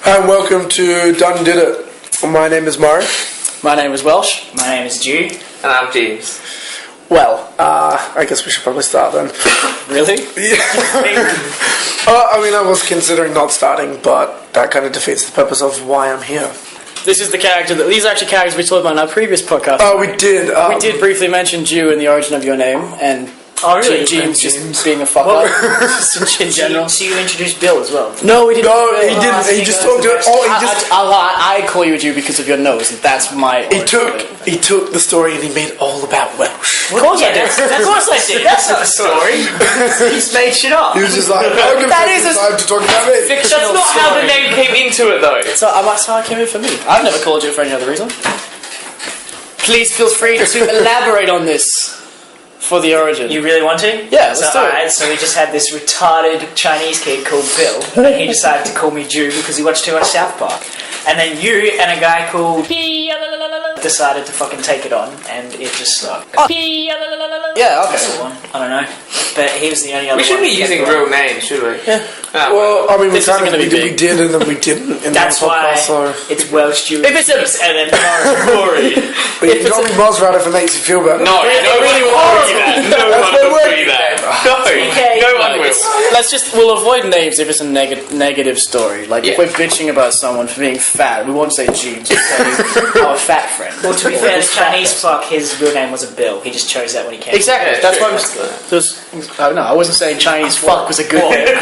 And welcome to Done Did It. My name is Murray. My name is Welsh. My name is Jew. And I'm James. Well, I guess we should probably start then. Really? Yeah. I was considering not starting, but that kind of defeats the purpose of why I'm here. These are actually characters we talked about in our previous podcast. Oh, we did. We did briefly mention Jew in the origin of your name, and James just being a fuck up in general. So you introduced Bill as well? No, we didn't. No, he didn't. He just talked to it. I call you a Jew because of your nose, and that's my. He took the story and he made it all about Welsh. Of course I did. Of course I did. That's not a story. He's made shit up. He was just like, I'm going to take the time to talk about it. That's not how the name came into it, though. So that's how it came in for me. I've never called you for any other reason. Please feel free to elaborate on this. For the origin. You really want to? Yeah, let's do it. Alright, so we just had this retarded Chinese kid called Bill, and he decided to call me Jew because he watched too much South Park. And then you and a guy called decided to fucking take it on, and it just stuck. Yeah, okay. That's the one. I don't know. But he was the only other one. We shouldn't be using real names, should we? Yeah. Well, I mean, we did and then we didn't. That's why it's Welsh Jew. If it's and then Murray. But you don't be Mozart if it makes you feel better. No, nobody will do that. No one will do that. No one will. We'll avoid names if it's a negative story. Like, if we're bitching about someone for being fat, we won't say Jeans, we'll say our fat friend. Well, to be fair, the Chinese fuck, his real name wasn't Bill. He just chose that when he came. Exactly. That's why I wasn't saying Chinese fuck was a good name.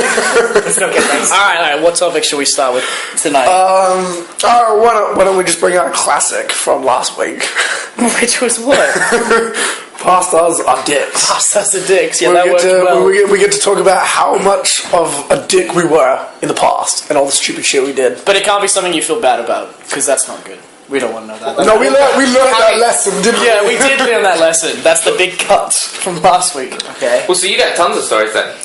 Let's not get racist. Alright, what topic should we start with tonight? Why don't we just bring out a classic from last week? Which was what? Pastas are dicks. Pastas are dicks, yeah, that worked well. We get to talk about how much of a dick we were in the past and all the stupid shit we did. But it can't be something you feel bad about, because that's not good. We don't want to know that. No, we learned that lesson, didn't we? Yeah, we did learn that lesson. That's the big cut from last week. Okay. Well, so you got tons of stories then.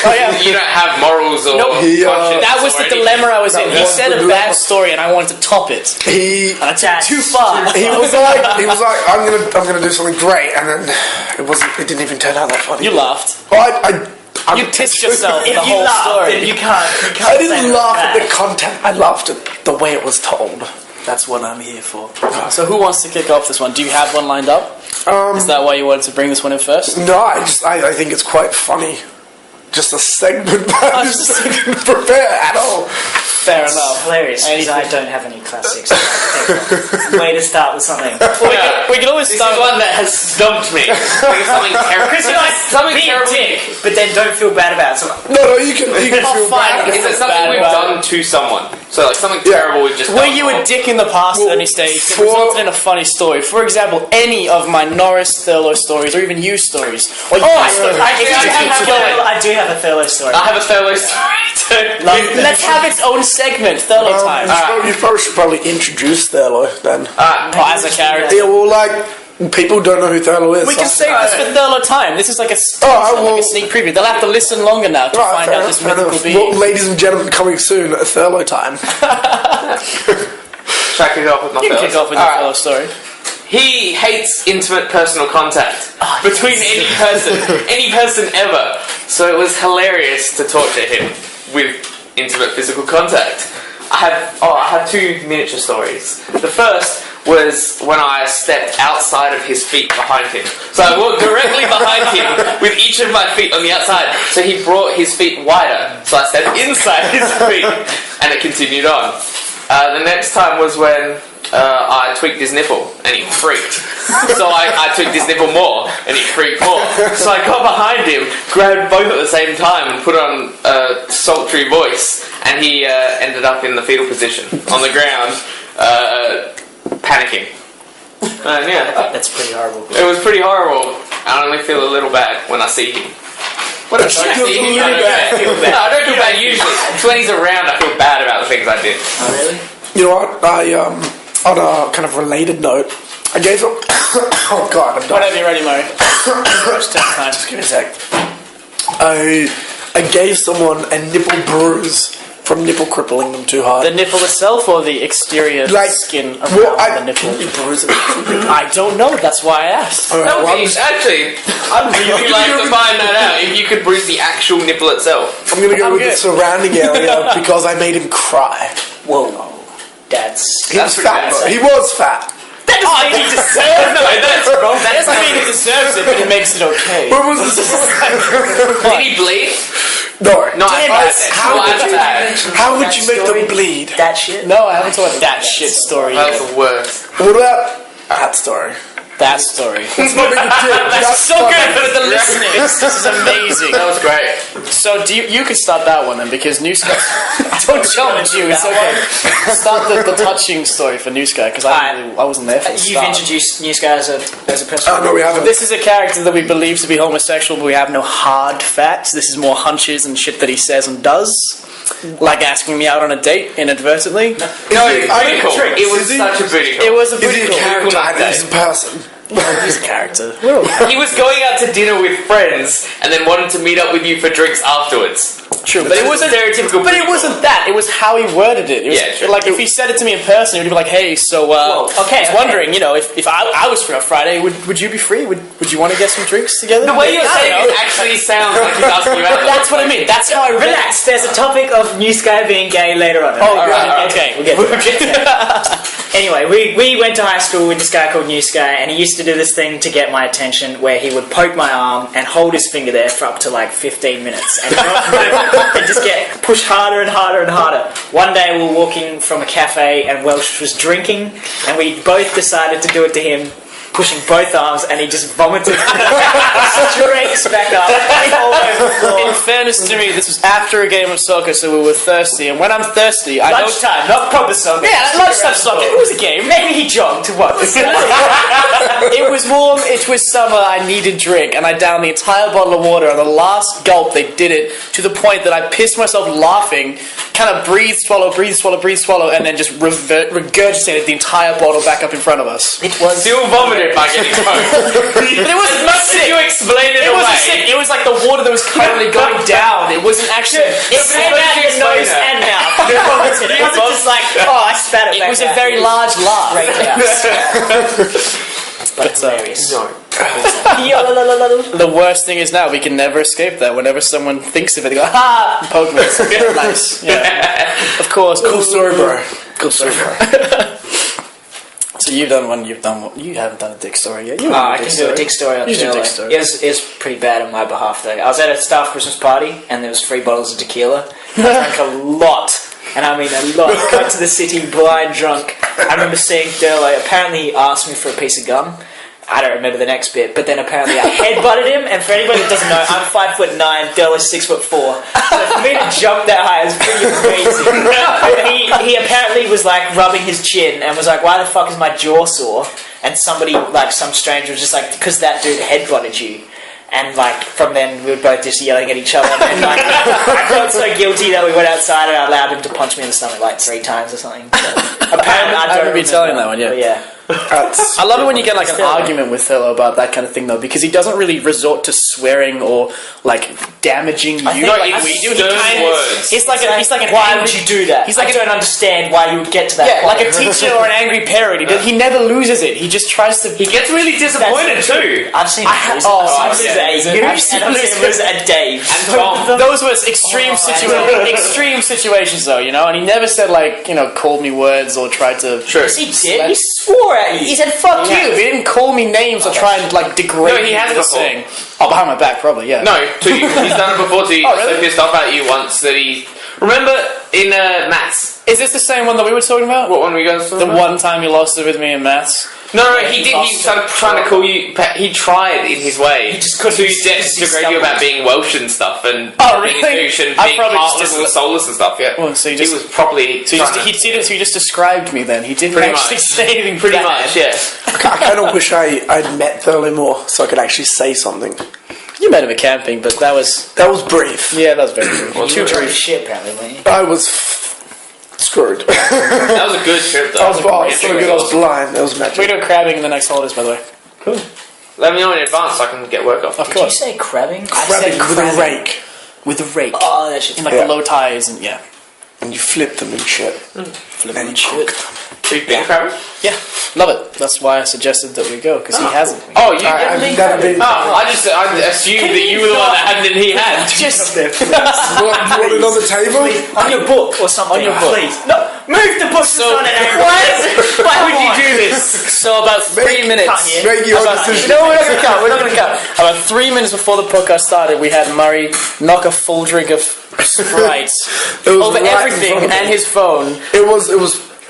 Oh yeah. You don't have morals or conscience. That was the dilemma I was in. He said a bad story, and I wanted to top it. And I took it too far. He was like, I'm gonna do something great, and then it didn't even turn out that funny. You laughed. You pissed yourself. If the you whole laugh, story. then you can't. I didn't laugh at the content. I laughed at the way it was told. That's what I'm here for. So who wants to kick off this one? Do you have one lined up? Is that why you wanted to bring this one in first? No, I think it's quite funny. Just a segment, but I just didn't prepare at all. Fair enough. Hilarious, because I don't have any classics. Way to start with something. We can always start with one that has stumped me. Like something terrible. Something terrible. But then don't feel bad about it. No, you can feel bad. Is it something we've done to someone? So like something terrible we've just done. Were you a dick in the past at any stage? It resulted in a funny story. For example, any of my Norris Thurlow stories, or even you stories. Or I do have a Thurlow story. I have a Thurlow story too. Let's have its own segment, Thurlow time. You should probably introduce Thurlow then. As a character. Yeah, well, people don't know who Thurlow is. We can save this for Thurlow time. This is like a sneak preview. They'll have to listen longer now to find out this mythical being. Well, ladies and gentlemen, coming soon at Thurlow time. Should I kick off with my kick off with your Thurlow story. He hates intimate personal contact between any person ever. So it was hilarious to torture him with intimate physical contact. I had two miniature stories. The first was when I stepped outside of his feet behind him. So I walked directly behind him with each of my feet on the outside. So he brought his feet wider. So I stepped inside his feet and it continued on. The next time was when I tweaked his nipple and he freaked. So I tweaked his nipple more and he freaked more. So I got behind him, grabbed both at the same time and put on a sultry voice, and he ended up in the fetal position on the ground, panicking. That's pretty horrible. It was pretty horrible. I only feel a little bad when I see him. When I see him, I feel bad. No, I don't feel bad usually. It's when he's around I feel bad about the things I did. Oh, really? You know what? On a kind of related note, I gave some... oh God, I'm done. Whenever you're ready, Murray. Just give me a sec. I gave someone a nipple bruise from nipple crippling them too hard. The nipple itself or the exterior skin around the nipple? I don't know. That's why I asked. Alright, well, Actually, I'd really like to find that out. If you could bruise the actual nipple itself. I'm going to go with the surrounding area because I made him cry. Whoa. That's He was fat, bad. though. He was fat. that doesn't mean he deserves No, that's wrong. That doesn't mean it deserves it, but it makes it okay. What was this? Did he bleed? No. No, How would you make them bleed? that shit. No, I haven't told that shit story That yet. was the worst. What about that story? That story. It's not making a dick. That's so good for the listeners. This is amazing. That was great. So you could start that one then, because New Sky. Don't challenge you. It's okay. Start the touching story for New Sky, because I wasn't there for the You've start. introduced New Sky as a person. Oh, no, we haven't. This is a character that we believe to be homosexual, but we have no hard facts. This is more hunches and shit that he says and does. Like asking me out on a date inadvertently. No, booty call. It was such a booty call. It was a Is he booty a call. character? I think he's a person. He's a character. He was going out to dinner with friends and then wanted to meet up with you for drinks afterwards. True, but it wasn't stereotypical. But it wasn't that. It was how he worded it. It was Yeah, sure. like if he said it to me in person, he would be like, "Hey, so okay, I was wondering, if I was free on Friday, would you be free? Would you want to get some drinks together?" The way you're I don't saying know. it actually sounds like he's asking you out. That's what I mean. That's how I read it. Relax. There's a topic of New Sky being gay later on. Oh, right, okay. We'll get to that. Anyway, we went to high school with this guy called New Sky, and he used to do this thing to get my attention where he would poke my arm and hold his finger there for up to like 15 minutes and just get pushed harder and harder and harder. One day we were walking from a cafe and Welsh was drinking, and we both decided to do it to him, pushing both arms, and he just vomited straight back up all over the floor. In fairness to me, this was after a game of soccer, so we were thirsty. And when I'm thirsty, I don't. Lunchtime, not proper soccer. Yeah, lunchtime soccer. It was a game. Maybe he jogged to what? It was warm, it was summer, I needed drink, and I downed the entire bottle of water. On the last gulp, they did it to the point that I pissed myself laughing, kind of breathe, swallow, and then just regurgitated the entire bottle back up in front of us. It was Still vomited by getting home. But it wasn't sick. You explain it It wasn't away. sick. It was like the water that was currently going down. It wasn't actually. It came out your nose and mouth. You vomited. It wasn't just like, oh, I spat it It back was a out. very large laugh. Great but hilarious. No. The worst thing is now we can never escape that. Whenever someone thinks of it, they go, "Ha!" and poke me. Yeah, nice. Yeah. Of course. Cool story, bro. Cool story, bro. So you've done one. You haven't done a dick story yet. You I can do a dick story on You do a dick Taylor. story. It was pretty bad on my behalf though. I was at a staff Christmas party and there was 3 bottles of tequila. I drank a lot. And I mean a lot. Got to the city blind drunk. I remember seeing Derlo. Apparently he asked me for a piece of gum. I don't remember the next bit, but then apparently I headbutted him, and for anybody that doesn't know, I'm 5'9", Derlo's 6'4". So for me to jump that high is pretty amazing. And he apparently was like rubbing his chin and was like, "Why the fuck is my jaw sore?" And somebody, like some stranger, was just like, "Because that dude headbutted you." And like from then we were both just yelling at each other. And like I felt so guilty that we went outside and I allowed him to punch me in the stomach like 3 times or something. So, apparently I remember you telling that one, yeah. But yeah. I love it when you get like an argument with Thilo about that kind of thing though, because he doesn't really resort to swearing or like damaging you. think, Like we do. words. He's like an Why angry, would you do that? He's like I don't understand why you would get to that yeah, point. like a teacher or an angry parent. He never loses it. He just tries to. He gets really disappointed too. I've seen him lose I've it seen at you, and I've seen him lose it at Dave. And Tom. Those were extreme extreme situations though, and he never said like called me words or tried to. Sure. Yes, he did. He swore at you. He said "fuck you." He didn't call me names or try and like degrade. No, he has me before. saying. Oh, behind my back, probably. Yeah. No, to you. He's done it before to you. Oh, really? So pissed off at you once that he... Remember in maths? Is this the same one that we were talking about? What one were you guys talking The about? one time you lost it with me in maths. No, he did. He started trying to call you... He tried in his way. He just couldn't- to he degrade you about being Welsh and stuff and Oh, being really? a douche and I being probably just heartless didn't- and soulless and stuff, yeah. Well, so he he just- was probably So trying to... he just described me then. He didn't Pretty actually much. say anything Pretty bad. much, yeah. I kind of wish I'd met Thurley more so I could actually say something. You met him at camping, but that was That was brief. yeah, that was very good. Too drunk as shit, apparently, weren't you? I was screwed. That was a good trip, though. I was so good. I was blind. That was We're magic. doing crabbing in the next holidays, by the way. Let me know in advance so I can get work off. Of Did you course, say crabbing? Crabbing with a rake. with a rake Oh, that shit's in like Yeah. the low ties and yeah. and you flip them and shit. Flip And and you shit. cook them. Big Bang Crab? Yeah, love it. That's why I suggested that we go, because he hasn't. Oh, you I've definitely. never been. I assumed that you were the one that hadn't and he had. Just there, You want it on the table? on your book or something. On your book. Please. No, move the book. So- on it. Why would you do this? So about 3 minutes. cut here. Make your About- decision. No, we're not going to cut. We're not going to cut. About 3 minutes before the podcast started, we had Murray knock a full drink of Sprite It was over right in everything front of and me. his phone. It was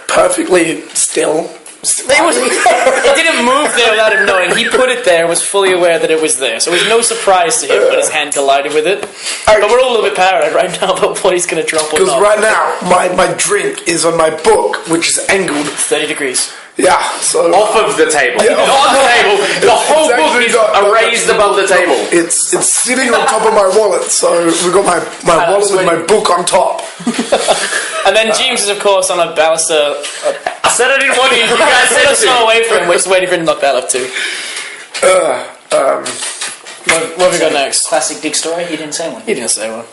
perfectly still. It didn't move there without him knowing. He put it there, was fully aware that it was there. So it was no surprise to him when his hand collided with it. But we're all a little bit paranoid right now about what he's going to drop or Because not. right now, my drink is on my book, which is angled. 30 degrees. Yeah, so Off of the table. Yeah, On the table. The whole It's book actually is got- raised above the table. it's sitting on top of my wallet. So we've got my wallet with my book on top. And then James is, of course, on a baluster. I said I didn't want to. You guys said Let's go to. away from him. We're just waiting for him to knock that up too. What have we got next? Classic dick story. He didn't say one. He didn't say one.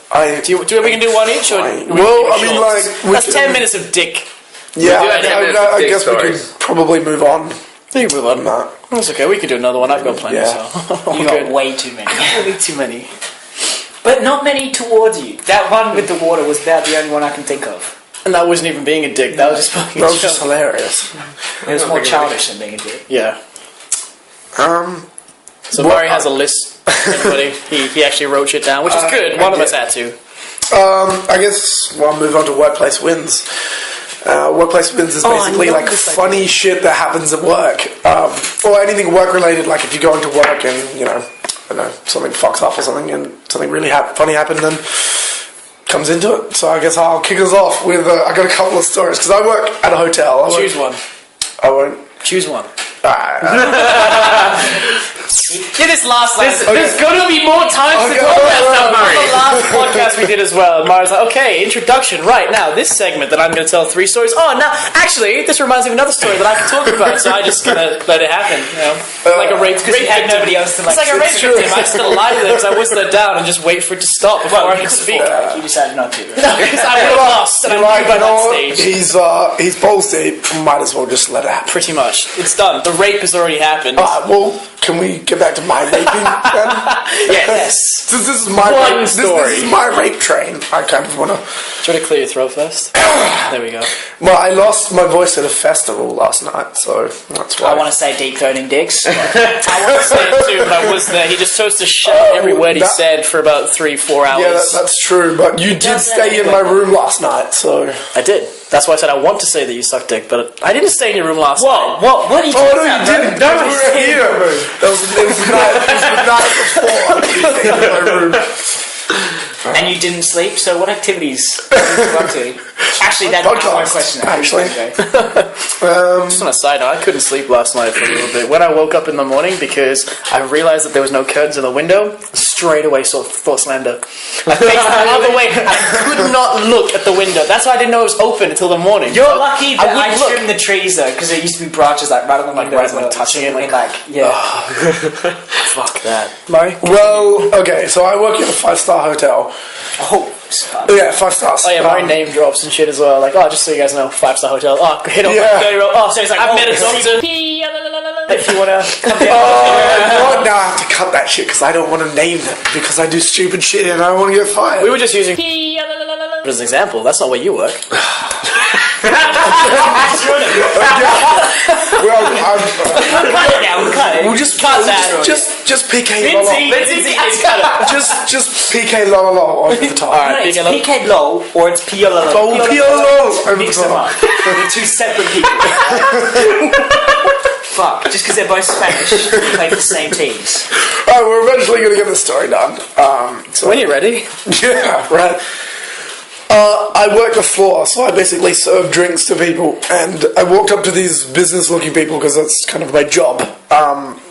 Do We can do one each, or Fine. do we Well, keep it I mean, short? like, we That's can- 10 minutes of dick. Yeah, do have 10 minutes of I dick guess we stories. could probably move on. You can move on. That. That's okay. We could do another one. I've got plenty. Yeah. So You got way too many. way too many. But not many towards you. That one with the water was about the only one I can think of. And that wasn't even being a dick. That was just fucking. That was just joke. hilarious. It was more childish than being a dick. Yeah. So Well, Murray has a list. Everybody, he actually wrote shit down, which is good. One of us had to. I guess we'll move on to workplace wins. Workplace wins is I basically love like this funny shit that happens at work, or anything work related. Like if you go into work and I don't know, something fucks up or something, and something really funny happened, then comes into it. So I guess I'll kick us off with I got a couple of stories because I work at a hotel. Choose one. I won't. Choose one. Did this last There's got to be more times to Okay, talk about well, stuff, The Murray. last podcast we did as well, Mara's like, okay, introduction, right, now, this segment that I'm going to tell 3 stories. Oh, now, actually, this reminds me of another story that I can talk about, so I just going to let it happen, you know? Like a rape, because you had nobody else to, like, It's like a rape it's true. victim. I just got to lie to them because I whistle it down and just wait for it to stop before I can speak. You decided not to. Because I would have lost, and I knew by that stage. He's ballsy. Might as well just let it happen. Pretty much. It's done. The rape has already happened. Well, can we get back to my raping then? Yes. Since this is my One rape, this story. is my rape train. I kind of want to. Try to clear your throat first. There we go. Well, I lost my voice at a festival last night, so that's why. I want to say deep throating dicks. I want to say it too, but I was there. He just chose to shout every word he that- said for about 3-4 hours. Yeah, that's true. But you did does stay that in my room last night, so. I did. That's why I said I want to say that you suck dick, but I didn't stay in your room last night. What are you Oh talking no, you about? didn't. No, we were here. It was the night before. You stayed in my room. And you didn't sleep, so what activities did you go up to? Actually, that's not my Podcast, question. actually. Okay. Just on a side note, I couldn't sleep last night for a little bit. When I woke up in the morning, because I realized that there was no curtains in the window, straight away thought slender. I faced the other way. I could not look at the window. That's why I didn't know it was open until the morning. You're lucky that I wouldn't look. trimmed the trees though, because there used to be branches like right on the Like, window, right when touching it, like- yeah. Fuck that. Murray? Well, okay, so I work in a 5-star hotel. Oh, spot. Yeah, 5 stars. Oh yeah, Murray name drops and shit as well. Like, oh, just so you guys know, 5-star hotel. Oh, hit on Yeah. 30 roll. Oh, So it's like, I've oh, met a so- doctor. If you want to come down. Oh, you know what? Now I have to cut that shit because I don't want to name them because I do stupid shit and I don't want to get fired. We were just using as an example. That's not where you work. Well, Cut it now, cut it. we'll just Cut that. Just PK Lindsay, lolo. Lindsay, let's cut it. Just PK lolo over the top. Alright, No, it's PK Lol. PK Lol or it's PLL. Oh, PLL over the Mix them top. up. They're two separate people. Fuck, just because they're both Spanish, they play for the same teams. Alright, we're eventually going to get this story done. So When you're ready. yeah, right. I work the floor, so I basically serve drinks to people, and I walked up to these business-looking people because that's kind of my job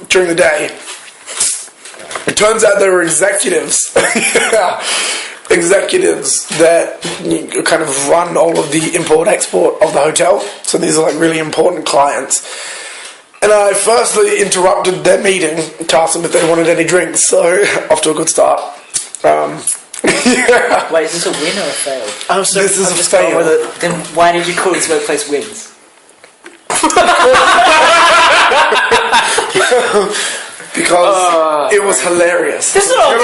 during the day. It turns out they were executives. Yeah. Executives that kind of run all of the import-export of the hotel. So these are like really important clients. And I firstly interrupted their meeting to ask them if they wanted any drinks, so off to a good start. Yeah. Wait, is this a win or a fail? I'm so This is I'm a just going fail. with it. Then why did you call this workplace wins? Because it was hilarious. This is not a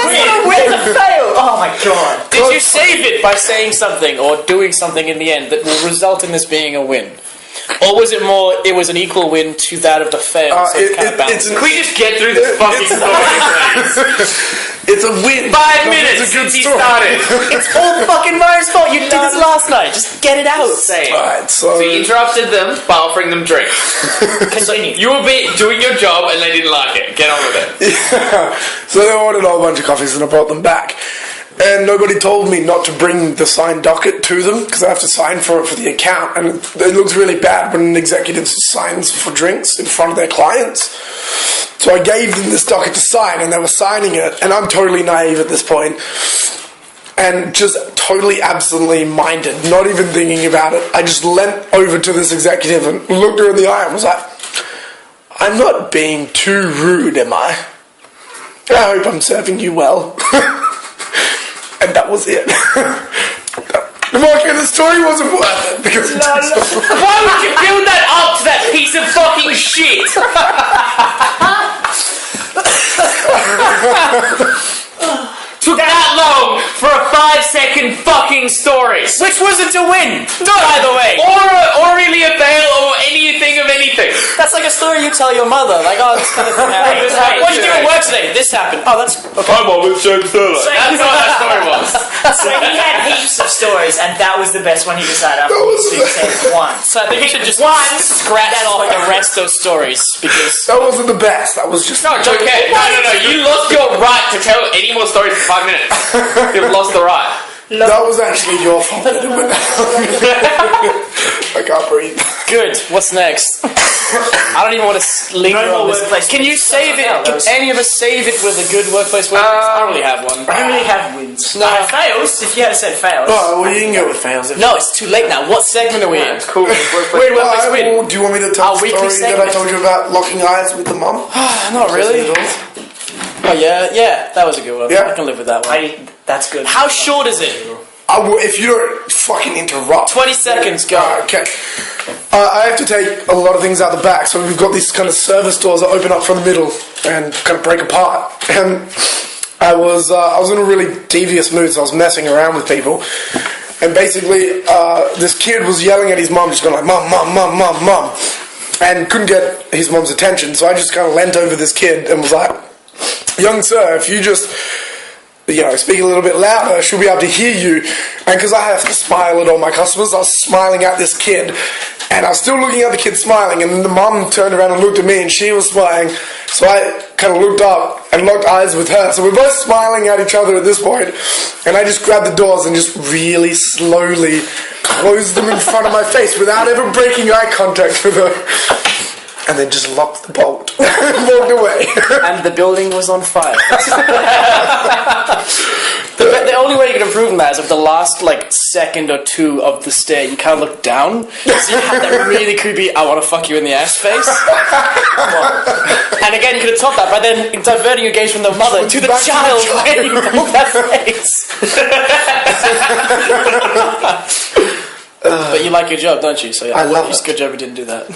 win, a fail! Oh my god. Did you save it by saying something or doing something in the end that will result in this being a win? Or was it more, it was an equal win to that of the fail, so it's kind of balanced? Can we just get through this fucking story? It's a win. 5 because minutes it's a good since he story. started. It's all fucking Mario's fault. You did this last night. Just get it out. Say it. Alright, so So you interrupted them by offering them drinks. Continue. You were doing your job and they didn't like it. Get on with it. so they ordered a whole bunch of coffees and I brought them back. And nobody told me not to bring the signed docket to them because I have to sign for it for the account. And it looks really bad when an executive signs for drinks in front of their clients. So I gave them this docket to sign and they were signing it. And I'm totally naive at this point and just totally absently minded, not even thinking about it. I just leant over to this executive and looked her in the eye and was like, I'm not being too rude, am I? I hope I'm serving you well. And that was it. The story wasn't worth it because Why would you build that up to that piece of fucking shit? Took that long for a 5-second fucking story. Which wasn't to win, by the way. Or really a fail or anything of anything. That's like a story you tell your mother. Like, oh, this kind of thing happened. This happened What did you do at today. work today? This happened. Oh, that's okay. Hi Mom, it's James Thurlow. That's what that story was. So he had heaps of stories, and that was the best one he decided after he said one. So I think you should just scratch off the rest of those stories because that wasn't the best. That was just No, it's okay. No. You lost your right to tell any more stories for 5 minutes. You've lost the right. that was actually your fault. That it went down. I can't breathe. good. What's next? I don't even want to linger No on more this. workplace Can you wins. save it? Can any of us save it with a good workplace win? I don't really have one. I don't really have wins. No. Fails, if you had said fails. Oh, well, you can go with fails. No, it's too late now. What segment are we in? It's cool. Wait, workplace win. Do you want me to tell Our the weekly story that I segment. told you about locking eyes with the mum? Not really. Oh yeah, that was a good one. Yeah. I can live with that one. That's good. How short is it? If you don't fucking interrupt. 20 seconds, go. Okay. I have to take a lot of things out the back, so we've got these kind of service doors that open up from the middle and kind of break apart. And I was in a really devious mood, so I was messing around with people. And basically, this kid was yelling at his mum, just going like, "Mum, mum, mum, mum, mum," and couldn't get his mum's attention. So I just kind of leant over this kid and was like, "Young sir, if you just, speak a little bit louder, she'll be able to hear you." And because I have to smile at all my customers, I was smiling at this kid. And I was still looking at the kid smiling, and then the mum turned around and looked at me, and she was smiling. So I kind of looked up and locked eyes with her. So we're both smiling at each other at this point. And I just grabbed the doors and just really slowly closed them in front of my face without ever breaking eye contact with her. And then just locked the bolt and walked away. And the building was on fire. The only way you can improve on that is if the last second or two of the stay you kind of look down, so you have that really creepy "I want to fuck you in the ass" face. And again, you could have topped that by then diverting your gaze from the mother to the back to the child child. when you pulled that face. But you like your job, don't you? So yeah, I love it's it. a good job you didn't do that.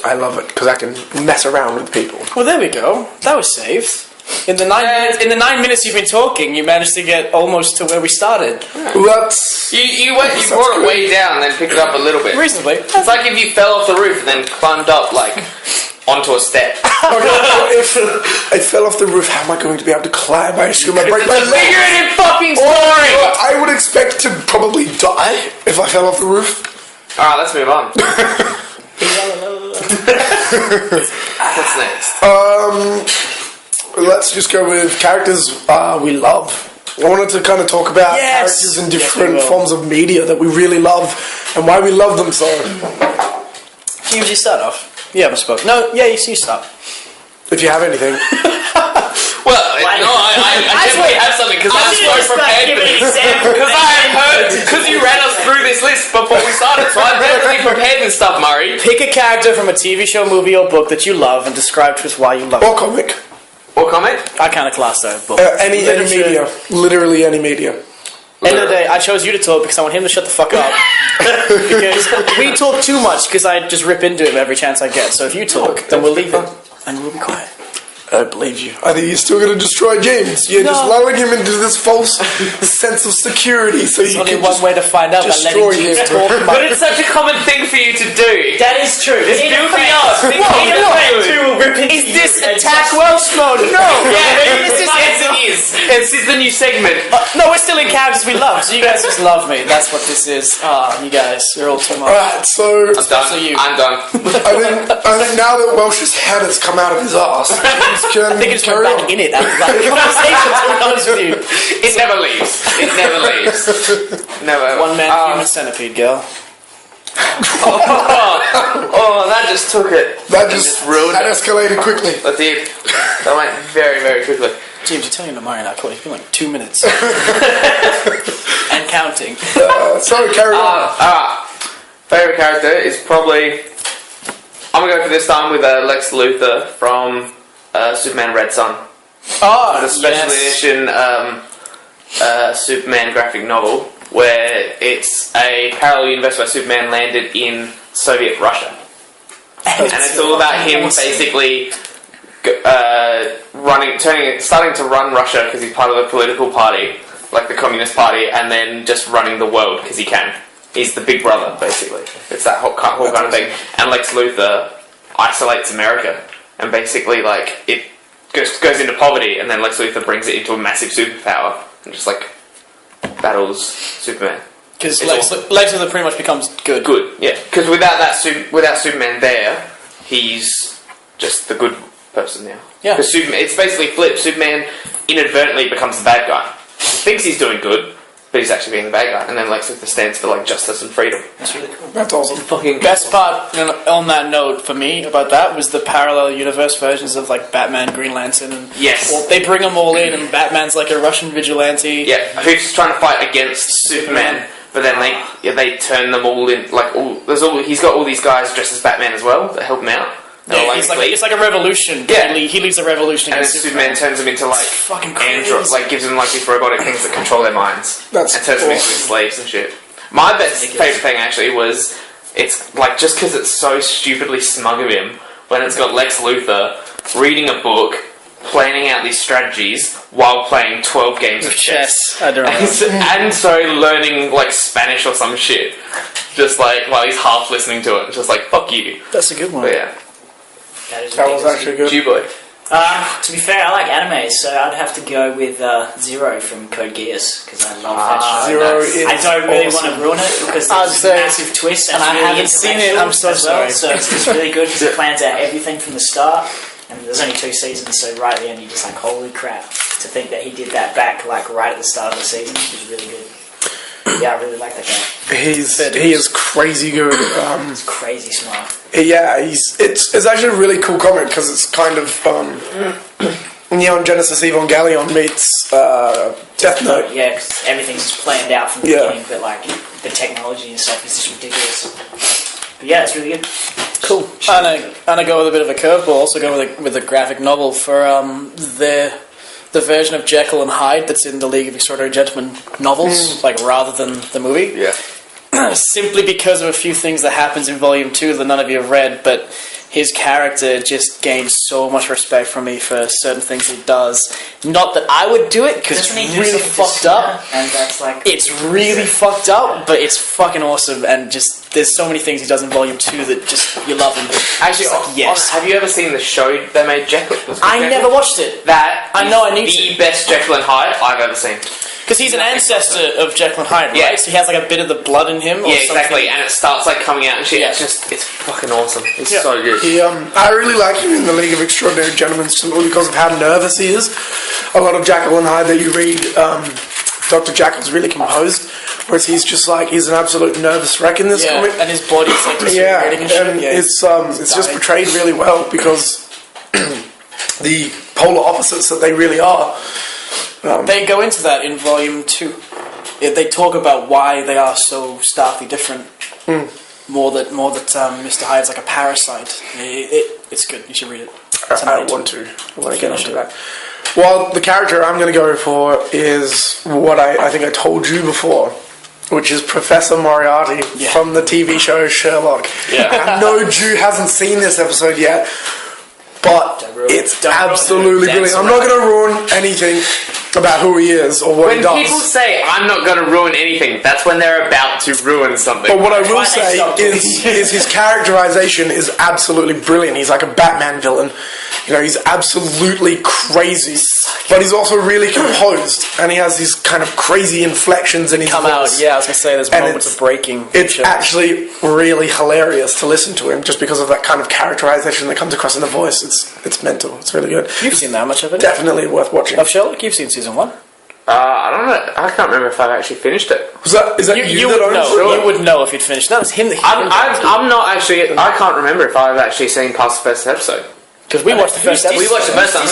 I love it because I can mess around with people. Well, there we go. That was saved. In the 9 minutes you've been talking, you managed to get almost to where we started. Well, that's You brought it way down and then picked it up a little bit. Reasonably. It's like if you fell off the roof and then climbed up onto a step. if I fell off the roof, how am I going to be able to climb? I assume I break my It's a leg. figurative fucking story! I would expect to probably die if I fell off the roof. Alright, let's move on. What's next? Let's just go with characters we love. I wanted to kind of talk about characters in different Yes, we will. forms of media that we really love and why we love them so. You usually start off. You haven't spoken. No, yeah, you start. If you have anything. Well, I definitely have something because I was so prepared for this. Because I heard, because you ran us through this list before we started, so I'm definitely prepared this stuff, Murray. Pick a character from a TV show, movie, or book that you love and describe to us why you love Or it. comic. Or comic? I kind of class that book. Any media. Literally any media. End of the day, I chose you to talk because I want him to shut the fuck up. Because we talk too much because I just rip into him every chance I get. So if you talk, then we'll leave it and we'll be quiet. I don't believe you. I think you're still going to destroy James. You're just lulling him into this false sense of security so There's you only can one way to find out by destroy letting James him. talk. But it's such a common thing for you to do. That is true. It's building up. Is this attack Welsh mode? No! Yeah, yes it is. This is the new segment. No, we're still in characters we love, so you guys just love me. That's what this is. You guys, you're all too much. Alright, so I'm done. I'm done. I think now that Welsh's head has come out of his ass, I think it's right back in it after that conversation, to be honest with you. It never leaves. It never leaves. Never. One man human centipede, girl. Oh, that just took it. That just ruined that it. escalated quickly. That did. That went very, very quickly. James, you're telling him to marry that Cody. It's been like 2 minutes. And counting. So, carry on. Favourite character is probably... I'm going to go for this time with Lex Luthor from Superman Red Son. Oh, The special edition Superman graphic novel, where it's a parallel universe where Superman landed in Soviet Russia. And it's all about him basically starting to run Russia because he's part of a political party, like the Communist Party, and then just running the world because he can. He's the big brother, basically. It's that whole kind of thing. And Lex Luthor isolates America, and basically, like, it goes into poverty, and then Lex Luthor brings it into a massive superpower, and just, like, battles Superman. Because Lex Luthor pretty much becomes good. Good, yeah. Because without Superman there, he's just the good person now. Yeah. Because it's basically flipped. Superman inadvertently becomes the bad guy. He thinks he's doing good, but he's actually being the bad guy. And then Lex Luthor stands for, like, justice and freedom. That's really cool. That's awesome. Fucking Best part on that note for me about that was the parallel universe versions of like Batman, Green Lantern, and Yes. they bring them all in, and Batman's like a Russian vigilante. Yeah, who's trying to fight against Superman, but then they turn them all in, like, he's got all these guys dressed as Batman as well that help him out. Yeah, it's like a revolution. Yeah. He leads a revolution And then against Superman turns them into, like, fucking crazy. androids, like, gives them, like, these robotic things that control their minds. And turns them into slaves and shit. My best favourite thing, actually, was, it's, like, just because it's so stupidly smug of him, when it's got Lex Luthor reading a book, planning out these strategies, while playing 12 games of chess. I don't know. And so learning, like, Spanish or some shit. Just, like, while he's half listening to it. It's just like, fuck you. That's a good one. But, yeah. That was actually good. G-Boy. To be fair, I like anime, so I'd have to go with Zero from Code Geass, because I love that show. Zero is I don't really awesome. want to ruin it, because I'd there's say- a massive twist, and I it's really haven't seen it, intellectual I'm so as well, sorry. so it's really good, because it plans out everything from the start, and there's only 2 seasons, so right at the end you're just like, holy crap, to think that he did that back, like, right at the start of the season was really good. Yeah, I really like that guy. He is crazy good. He's crazy smart. Yeah, it's actually a really cool comic because it's kind of Neon Genesis Evangelion meets Death Note. Yeah, because everything's planned out from the Yeah. beginning, but like the technology and stuff is just ridiculous. But yeah, it's really good. Cool. And I go with a bit of a curveball. So go with a graphic novel for the version of Jekyll and Hyde that's in the League of Extraordinary Gentlemen novels, like rather than the movie. Yeah. Simply because of a few things that happens in Volume 2 that none of you have read, but his character just gains so much respect from me for certain things he does. Not that I would do it, because it's Doesn't he do really something to fucked up. Cena? And that's like It's really fucked up, but it's fucking awesome, and just there's so many things he does in Volume 2 that just, you love him. Actually, It's like, yes. have you ever seen the show they made Jekyll? I never watched it. That I know I need the best Jekyll and Hyde I've ever seen. Because he's an ancestor of Jekyll and Hyde, right? Yeah. So he has like a bit of the blood in him. Or Yeah, something. exactly. And it starts like coming out and shit. Yeah. It's fucking awesome. It's Yeah. so good. I really like him in the League of Extraordinary Gentlemen simply because of how nervous he is. A lot of Jekyll and Hyde that you read, Dr. Jekyll's really composed, whereas he's just like, he's an absolute nervous wreck in this comic. and his body's like deteriorating and shit. And Yeah, it's just dying. portrayed really well because the polar opposites that they really are. They go into that in Volume 2. They talk about why they are so starkly different. More that Mr. Hyde's like a parasite. It's good. You should read it. I want to get onto that. Well, the character I'm going to go for is what I think I told you before, which is Professor Moriarty from the TV show Sherlock. I know Drew hasn't seen this episode yet, but it's absolutely brilliant. I'm not going to ruin anything about who he is or what he does. When people say, I'm not going to ruin anything, that's when they're about to ruin something. But what I will say is his characterization is absolutely brilliant. He's like a Batman villain. You know, he's absolutely crazy, but he's also really composed, and he has these kind of crazy inflections in his voice. I was going to say, there's moments of breaking. It's actually really hilarious to listen to him, just because of that kind of characterization that comes across in the voice. It's mental. It's really good. You've seen that much of it? Definitely worth watching. Of Sherlock? You've seen season 1? I don't know. I can't remember if I've actually finished it. Is that you would that know. Sherlock? You would know if you'd finished. No, it's him. I'm not actually. I can't remember if I've actually seen past the first episode. Because we watched the first episode. We watched the first time.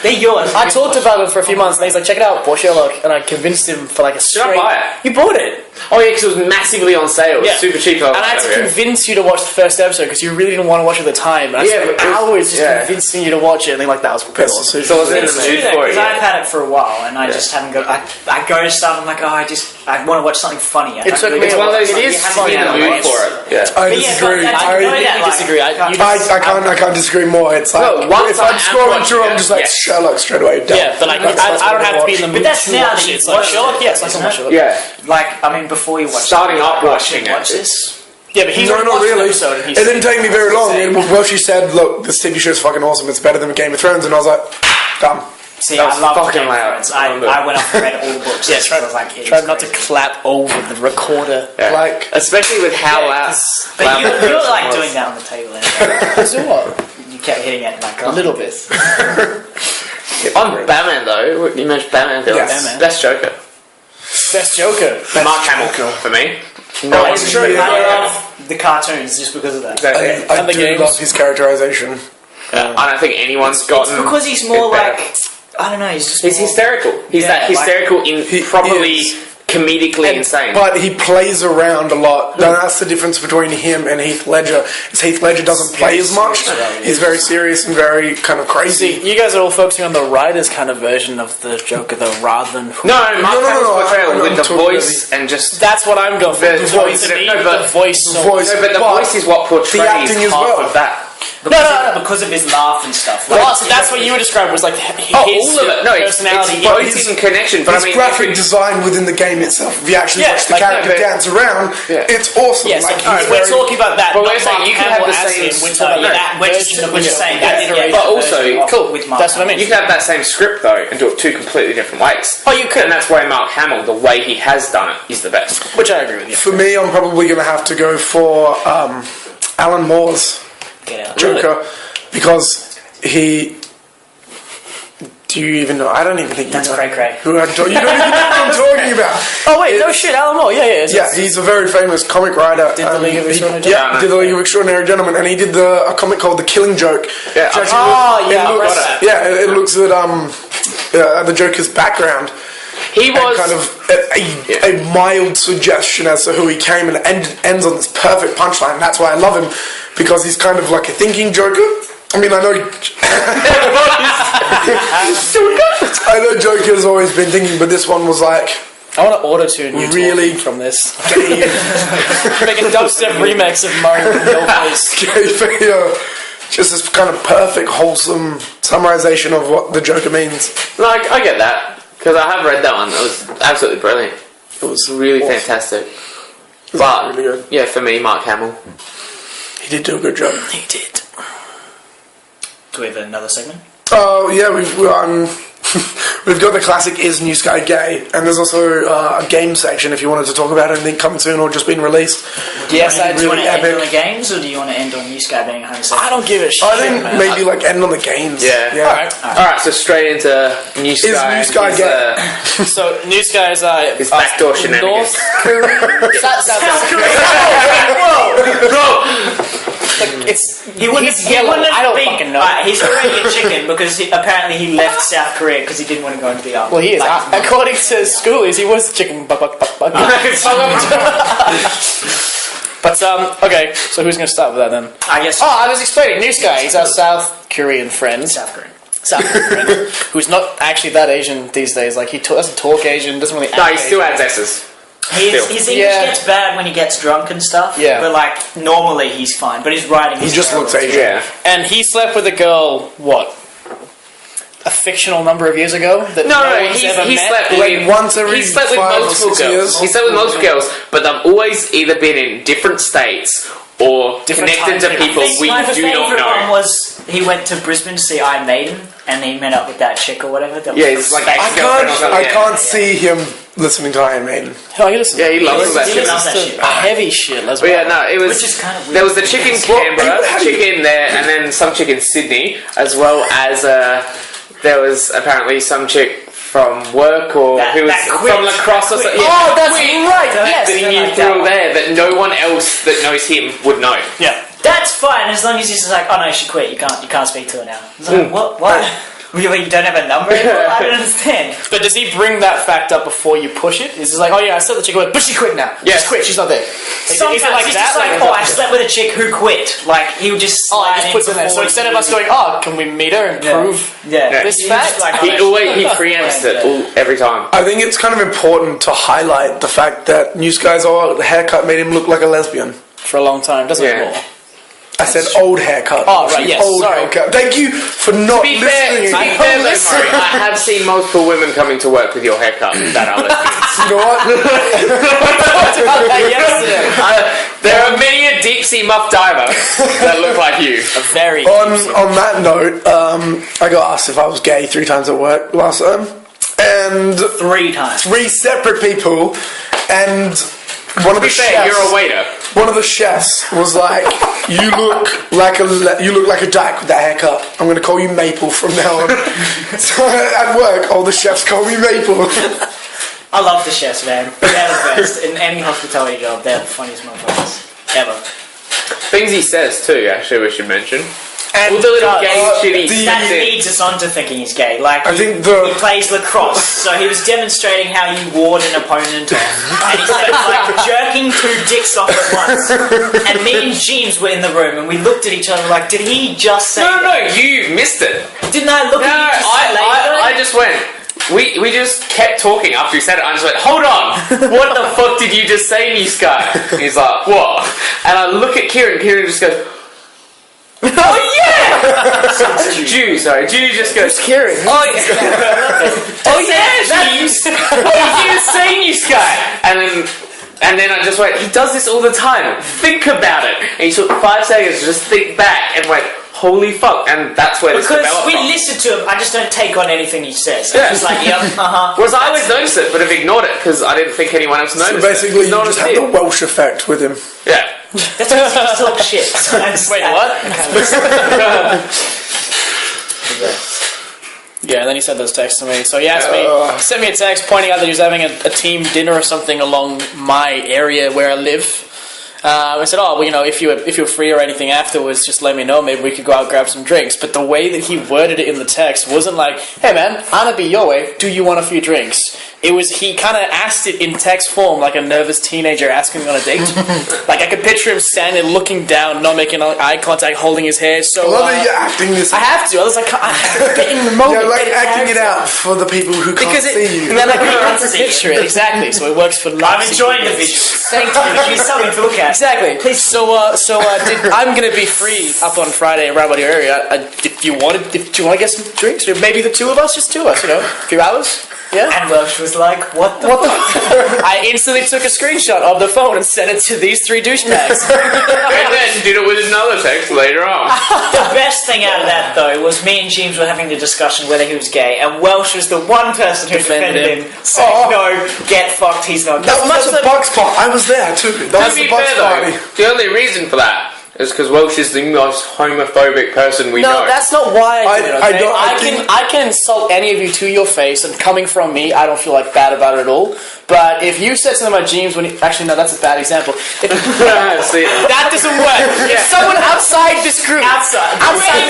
They're yours. I talked about it for a few months, and he's like, check it out, watch Sherlock. And I convinced him for like a straight... Did I buy it? You bought it. Oh yeah, because it was massively on sale. It was super cheap. And I had to convince you to watch the first episode, because you really didn't want to watch it at the time. And I spent hours just convincing you to watch it, and then like, that was pretty awesome. So I was in the mood for it. Because I've had it for a while, and I just haven't got... I go to start, I'm like, I want to watch something funny. It's one of those... It is funny in the mood for it. I disagree. I disagree. I can't disagree more. It's like, if I'm scrolling through, I'm just like, Sherlock straight away. Yeah, but like, I don't have to be in the mood to watch it. It's like, Sherlock, yes, I can watch it. Yeah. Like, I mean, before you watch starting up watching watch this. Yeah, but he's not really. It didn't take me very long. Well, she said, look, this TV show is fucking awesome. It's better than Game of Thrones. And I was like, done. See, I love Game of Thrones. I went off and read all the books. Yeah, tried not to clap over the recorder. Yeah. Like, especially with how loud. But you're like doing that on the table. Anyway. So what? You kept hitting it like a little bit. On Batman though, you mentioned Batman villains. Yes. Best Joker. Best Joker. Mark Hamill for me. No, it's true. I love the cartoons just because of that. Exactly. I do love his characterization. I don't think anyone's gotten. It's because he's more like, I don't know. He's hysterical. He's that hysterical properly comedically insane. But he plays around a lot. That's the difference between him and Heath Ledger. Is Heath Ledger doesn't play as much. He's very serious and very kind of crazy. See, you guys are all focusing on the writer's kind of version of the Joker, though, rather than... Mark Hamill's portrayal with the voice and just... That's what I'm going for. The voice. The voice. But the voice is what portrays the acting as half well. of that. Because of his laugh and stuff. That's what you would describe was like his all of it. No, personality. It's in connection. But his graphic design within the game itself. If you actually watch the character dance around, it's awesome. Yes, we're talking about that. But we're saying you can have the same. We're just saying that iteration. But also, cool. That's what I mean. You can have that same script though and do it two completely different ways. Oh, you could. And that's why Mark Hamill, the way he has done it, is the best. Which I agree with you. For me, I'm probably going to have to go for Alan Moore's Joker. Because he... Do you even know? I don't even think you know. That's cray-cray. You don't even know what I'm talking about. Oh wait, no shit, Alan Moore. Yeah, he's a very famous comic writer. Did the League of Extraordinary Gentlemen? Yeah, did the League of Extraordinary Gentlemen, and he did a comic called The Killing Joke. Yeah. It looks at the Joker's background. He was kind of a mild suggestion as to who he came, and ends on this perfect punchline. That's why I love him, because he's kind of like a thinking Joker. I mean, I know Joker's always been thinking, but this one was like... I want to auto-tune you really from this. Make a dubstep remix of Mario with no voice. Just this kind of perfect, wholesome summarization of what the Joker means. No, I get that, because I have read that one. It was absolutely brilliant. It was really fantastic. But, really good. Yeah, for me, Mark Hamill. He did do a good job. He did. Do we have another segment? Oh, yeah, we've got the classic Is New Sky Gay? And there's also a game section if you wanted to talk about anything coming soon or just been released. Yes, do you want to end on the games, or do you want to end on New Sky being a home section? I don't give a shit. I think maybe end on the games. Yeah. Alright, so straight into New Sky. Is New Sky Gay? So, New Sky is his backdoor shenanigans. North Korea? South Korea. Bro! He's yellow. I don't fucking know. He's already a chicken because apparently he left South Korea because he didn't want to go into the army. Well, he is. According to schoolies, he was chicken. But okay, so who's going to start with that then? I guess. Oh, I was explaining. News guy. He's our South Korean friend. South Korean. South Korean friend. Who's not actually that Asian these days. Like, he doesn't talk Asian, doesn't really act No, he still Asian. adds S's. His English gets bad when he gets drunk and stuff. Yeah. But like normally he's fine. But his writing. He is just terrible. looks Asian. Yeah. And he slept with a girl, what? A fictional number of years ago? That No, one's he ever met? slept Like with once every he slept with 5 or multiple 6 girls. years. He slept with multiple girls, but they've always either been in different states or Different connected time to people periods. we My do favourite not one know. was he went to Brisbane to see Iron Maiden, and he met up with that chick or whatever. That Yeah, was he's like from I Spain. girlfriend or can't. something, I yeah. can't see him listening to Iron Maiden. Oh, he listens. Yeah, he loves that He shit. loves that shit. Heavy shit as But well. yeah, no, it was. Which is kind of weird. There was the chick in Canberra, a chick in there, and then some chick in Sydney, as well as there was apparently some chick from work or That- who was that quit. from lacrosse or That something. quit. Oh, that's right. Yes. That he knew through all there that no one else that knows him would know. Yeah. That's fine as long as he's just like, oh no, she quit. You can't speak to her now. It's like, what? What? Really, you don't have a number anymore? I don't understand. But does he bring that fact up before you push it? Is he like, oh yeah, I slept with the chick, but she quit now. Yes. She's quit. She's not there. Sometimes is it like he's that? just like, oh, I slept with a chick who quit. Like he would just Oh, slide he just puts it in there. So before instead he of us really- going, oh, can we meet her and prove yeah. this He's fact? just like, He oh, always preempts it every time. I think it's kind of important to highlight the fact that news guys, the haircut made him look like a lesbian. For a long time, doesn't Yeah. it? I said old haircut. Oh, right, yes, Old sorry. haircut. Thank you for not To be fair, listening. though, Murray, I have seen multiple women coming to work with your haircut that are lesbians. You know what? Yesterday. There are many a deep sea muff diver that look like you. Very. on that note, I got asked if I was gay 3 times at work last time, and 3 times. 3 separate people, and one of To the be fair, chefs. you're a waiter. One of the chefs was like, "You look like a dyke with that haircut. I'm going to call you Maple from now on." So at work, all the chefs call me Maple. I love the chefs, man. They're the best. In any hospitality job, they're the funniest motherfuckers ever. Things he says too, actually, we should mention. And All the little gay shitty That shit. leads us on to thinking he's gay. Like, I think the- he plays lacrosse, so he was demonstrating how you ward an opponent off. And he's like jerking 2 dicks off at once. And me and James were in the room, and we looked at each other like, did he just say No, that? you missed it. Didn't I look No, at you just later? I just went. We just kept talking after you said it. I just went, hold on, what the fuck did you just say, new Sky? He's like, what? And I look at Kieran. Kieran just goes, oh yeah! Jew just goes, Kieran. oh yeah, oh yeah, James. What did you say, new Sky? And then I just went, he does this all the time. Think about it. And he took 5 seconds to just think back and went, holy fuck. And that's where this Because developed we from. listen to him, I just don't take on anything he says. Yeah. I'm just like, yep, Whereas I always noticed it, but have ignored it because I didn't think anyone else noticed So basically, it. you No one just else have the did. Welsh effect with him. Yeah. That's because he talks shit. So I just- Wait, what? Yeah, and then he sent those texts to me. So he asked me, sent me a text pointing out that he was having a team dinner or something along my area where I live. I said, oh, well, you know, if you're free or anything afterwards, just let me know. Maybe we could go out and grab some drinks. But the way that he worded it in the text wasn't like, hey man, I'm gonna be your way. Do you want a few drinks? It was, he kind of asked it in text form like a nervous teenager asking me on a date. Like I could picture him standing, looking down, not making eye contact, holding his hair. So I love that you're acting this. I have to. I was like, I have to get in the moment. You're like get acting it character. out for the people who can't Because see you. and then like, you have to picture it exactly. So it works for. I'm enjoying the visual. Thank you. Give me something to look at. Exactly. Please. I'm gonna be free up on Friday around about your area. If you want to get some drinks, or maybe the 2 of us, just 2 of us, you know, a few hours. Yeah. And Welsh was like, what the fuck? I instantly took a screenshot of the phone and sent it to these 3 douchebags. And then did it with another text later on. The best thing out of that, though, was me and James were having the discussion whether he was gay, and Welsh was the one person who Defended defended him. him, saying, no, get fucked, he's not gay. That was the Bucks party. I was there too. That was To the be Bucks fair party. though, the only reason for that It's because Welsh is the most homophobic person we know. No, that's not why I do it, okay? I I can insult any of you to your face, and coming from me, I don't feel like bad about it at all. But if you said something about James when actually, no, that's a bad example. That doesn't work. If someone outside this group... Outside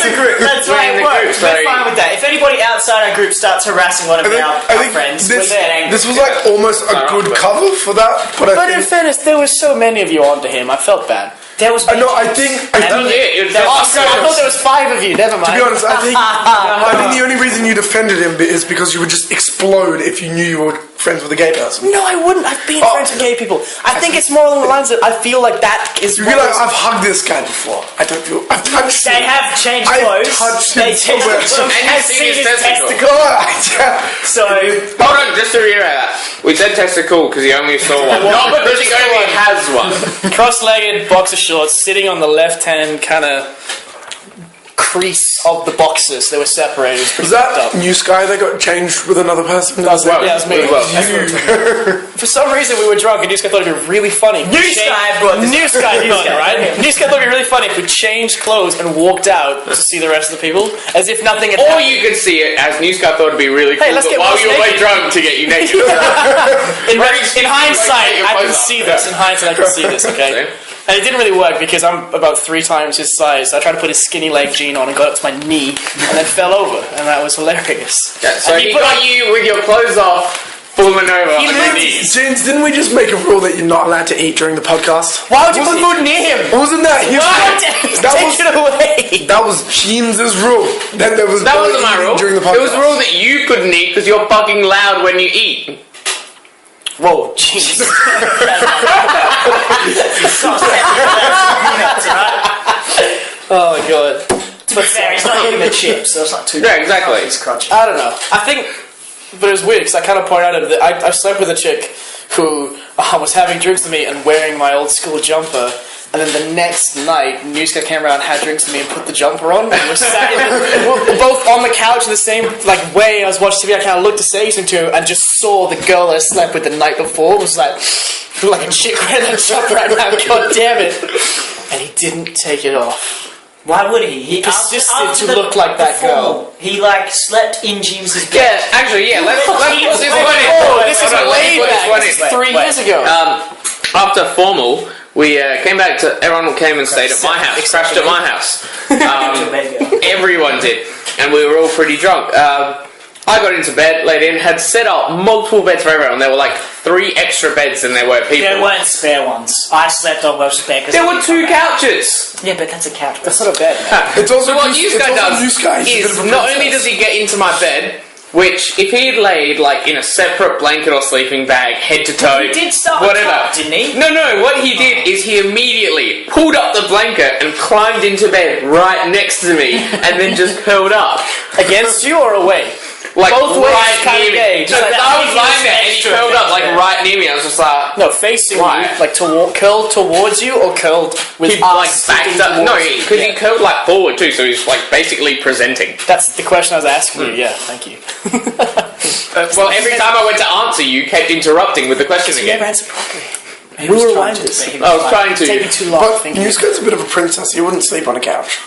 the group. That's right, it works. We're fine with that. If anybody outside our group starts harassing one of our friends, we're there. This was like almost a good cover for that. But in fairness, there were so many of you onto him, I felt bad. There was. I think. I thought there was 5 of you. Never mind. To be honest, I think the only reason you defended him is because you would just explode if you knew you were friends with a gay person. No, I wouldn't. I've been friends with gay people. I think it's more along the lines that I feel like that is. You feel like I've hugged this guy before. I don't feel. I've touched him. They have changed clothes. I've touched him somewhere. I've seen his testicle. So hold on, just to reiterate that we said testicle because he only saw one, not because he only has one. Cross-legged boxer shorts, sitting on the left-hand kind of crease of the boxes. They were separated. Was that New Sky that got changed with another person? Yeah, it was me. Well. For some reason, we were drunk, and New Sky thought it'd be really funny. New Sky thought it would be really funny if we changed clothes and walked out to see the rest of the people, as if nothing had Or happened. you could see it as New Sky thought it'd be really cool. Hey, let's get while you were naked. drunk to get you naked. In hindsight, I can see this. In hindsight, I can see this. Okay. And it didn't really work because I'm about 3 times his size. I tried to put his skinny leg jean on and got up to my knee and then fell over, and that was hilarious. Yeah, so he got you with your clothes off, falling over on your knees. James, didn't we just make a rule that you're not allowed to eat during the podcast? Why would you put food near him? Wasn't that his rule? Take it away. That was James's rule. Then there was That wasn't my rule. during the podcast. It was a rule that you couldn't eat because you're fucking loud when you eat. Whoa, jeez. Oh my god. But fair, he's not eating the chips, so it's not too. Yeah, exactly. It's crunchy. I don't know. I think, but it was weird because I kind of pointed out that I slept with a chick who was having drinks with me and wearing my old school jumper. And then the next night, Newska came around, had drinks with me, and put the jumper on. And we're sat we're both on the couch in the same way. I was watching TV. I kind of looked to say something to him and just saw the girl that I slept with the night before. It was like a chick wearing that jumper right now. God damn it! And he didn't take it off. Why would he? He persisted to look like that girl. He slept in James's bed. Yeah, actually, yeah. Let's This is way back. This is 3 years ago. After formal, we came back to. Everyone came and stayed at my house. Crashed at my house. Everyone did, and we were all pretty drunk. I got into bed, laid in, had set up multiple beds for everyone. There were 3 extra beds than there were people. There weren't spare ones. I slept on Welsh's bed. There were 2 couches. Yeah, but that's a couch. That's not a bed. It's also so what Newsky does is not only does he get into my bed, which if he had laid in a separate blanket or sleeping bag, head to toe, He did start whatever, top, didn't he? No. What he did is he immediately pulled up the blanket and climbed into bed right next to me, and then just curled up Against you or away? both ways, right kind near of me. gay. So I was lying there and he curled up right near me. I was just like, no, facing why? you, curled towards you or curled with he us backed up. No, because he curled forward too, so he's basically presenting. That's the question I was asking you. Yeah, thank you. Well, every time I went to answer, you kept interrupting with the question You again. never answered properly. He We were trying to, winders. but he I was trying to. Taking too long. But Thinking. Newska's a bit of a princess. He wouldn't sleep on a couch.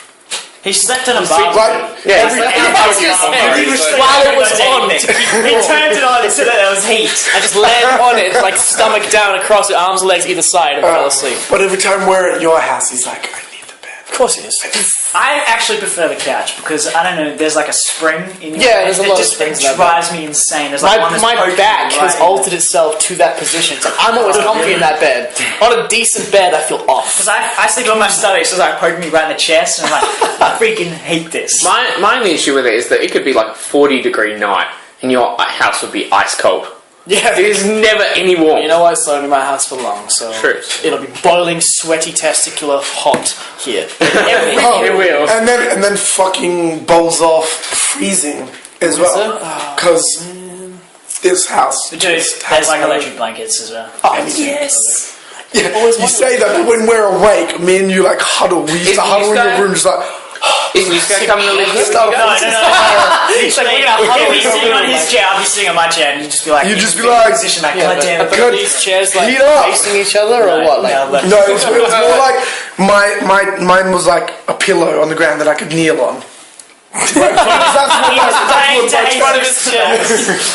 He slept in a Like, bathroom. Yeah, While it was on, He turned it on so that there was heat. I just laid on it, stomach down across it, arms and legs either side, and fell asleep. But every time we're at your house, he's like, I need the bed. Of course he is. I actually prefer the couch because I don't know. There's a spring in your Yeah, bed there's a that lot of just springs in that drives me insane. There's one that's My poking back me has right altered itself to that position. So I'm always comfy in that bed. On a decent bed, I feel off. Because I sleep on my stomach, so it's poking me right in the chest, and I'm like, I freaking hate this. My only issue with it is that it could be 40-degree night and your house would be ice cold. Yeah, There's never any warmth. You know what? It's only my house for long, so True. it'll be boiling, sweaty, testicular hot here. It will. And then fucking bowls off freezing as well. Because this house. Dude, there's electric blankets as well. Oh, Yes. Yeah, you say that, but when we're awake, me and you huddle. We used to huddle in your room, just Is Newska coming to live with No. He's like, we're gonna huddle He's sitting on his chair, I'll be sitting on my chair, and you just be like, position, Yeah, God damn it. but are these chairs Heat up. facing each other or what? No, it was more like Mine was like a pillow on the ground that I could kneel on.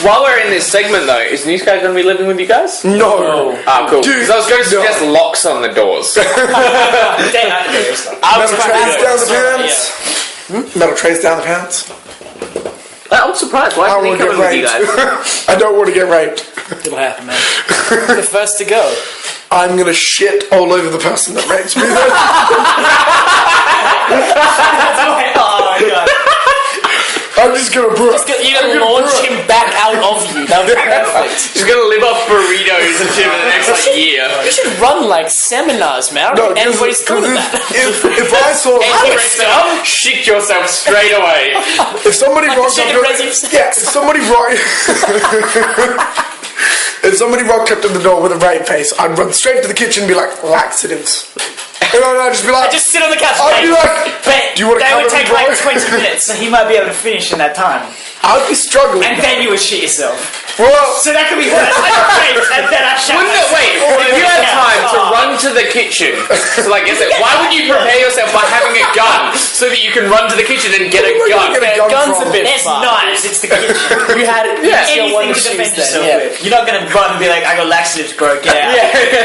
While we're in this segment, though, is News Guy going to be living with you guys? No. Ah, cool. Dude, Because I was going to suggest locks on the doors. Metal trays down the pants. Metal trays down the pants. I'm surprised. Why I didn't he want to come get in with you guys? raped. I don't want to get raped. It'll happen, man. The first to go. I'm gonna shit all over the person that rapes me. Oh my god. I'm just gonna brew it. You're going to launch him back out of you. That would be perfect. He's going to live off burritos and shit for the next year. You should run like seminars, man. No, Anybody's thought of that. If I saw Shit yourself straight away. if somebody rocked up shit to in Resident Evil yeah, if somebody rocked up to the door with a rape face, I'd run straight to the kitchen and be like, laxatives. And I'd just be like, Just sit on the couch. I'd be like, But do you want to that come would with me, take like bro? 20 minutes, so he might be able to finish in that time. I'd be struggling. And then you would shit yourself. Well, So that could be worse. I got raped, and then I shot Wouldn't it, wait, if you had time to run to the kitchen, so like I said, why would you prepare yourself by having a gun so that you can run to the kitchen and get a gun? Get a gun Gun's from? a bit There's far. knives, it's the kitchen. You had Anything to defend yourself with. You're not going to run and be like, I got laxatives, bro, get out.